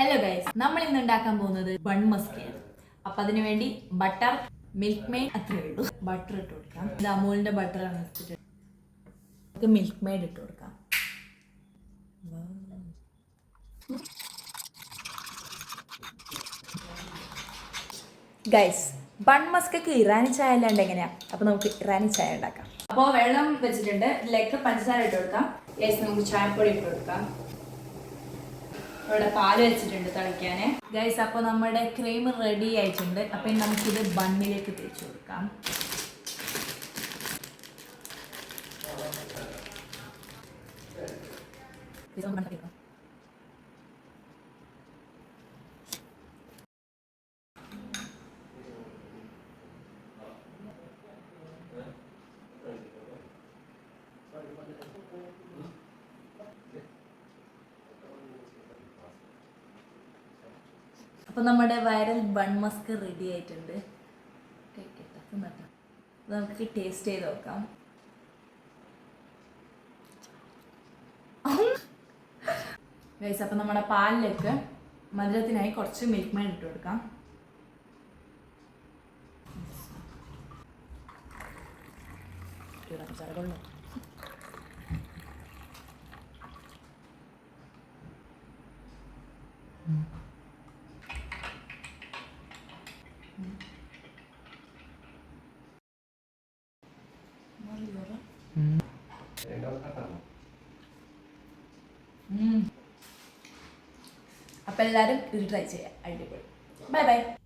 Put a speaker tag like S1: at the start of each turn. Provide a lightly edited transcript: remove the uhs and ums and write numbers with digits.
S1: Hello guys, നമ്മൾ ഇന്ന് ഉണ്ടാക്കാൻ പോകുന്നത് ബൺ മസ്കയാണ്. അപ്പൊ അതിനു വേണ്ടി ബട്ടർ, മിൽക്ക് മെയ്ഡ് അത്രേ ഉള്ളൂ. ബട്ടർ ഇട്ട് കൊടുക്കാം. ഇത് അമൂലിന്റെ ബട്ടറാണ് വെച്ചിട്ട് നമുക്ക് മിൽക്ക് മെയ്ഡ് ഇട്ട് കൊടുക്കാം. ഗൈസ്, ബൺ മസ്കക്ക് ഇറാനി ചായ അല്ലാണ്ട് എങ്ങനെയാ? അപ്പൊ നമുക്ക് ഇറാനി ചായ ഉണ്ടാക്കാം. അപ്പോൾ വെള്ളം വെച്ചിട്ടുണ്ട്, ഇതിലേക്ക് പഞ്ചസാര ഇട്ട് കൊടുക്കാം. ഗൈസ്, നമുക്ക് ചായപ്പൊടി ഇട്ട് കൊടുക്കാം. ഇവിടെ പാല് വെച്ചിട്ടുണ്ട് തിളയ്ക്കാന്. ഗൈസ്, അപ്പോൾ നമ്മുടെ ക്രീം റെഡി ആയിട്ടുണ്ട്. അപ്പം നമുക്കിത് ബണ്ണിലേക്ക് തേച്ച് കൊടുക്കാം. അപ്പോൾ നമ്മുടെ വൈറൽ ബൺ മസ്ക് റെഡി ആയിട്ടുണ്ട്. നമുക്ക് ടേസ്റ്റ് ചെയ്ത് നോക്കാം. ഗൈസ്, അപ്പം നമ്മുടെ പാലിലേക്ക് മധുരത്തിനായി കുറച്ച് മിൽക്ക് മെയ്ഡ് ഇട്ട് കൊടുക്കാം. അപ്പം എല്ലാവരും ഇത് ട്രൈ ചെയ്യാം. അടിപൊളി. Bye bye.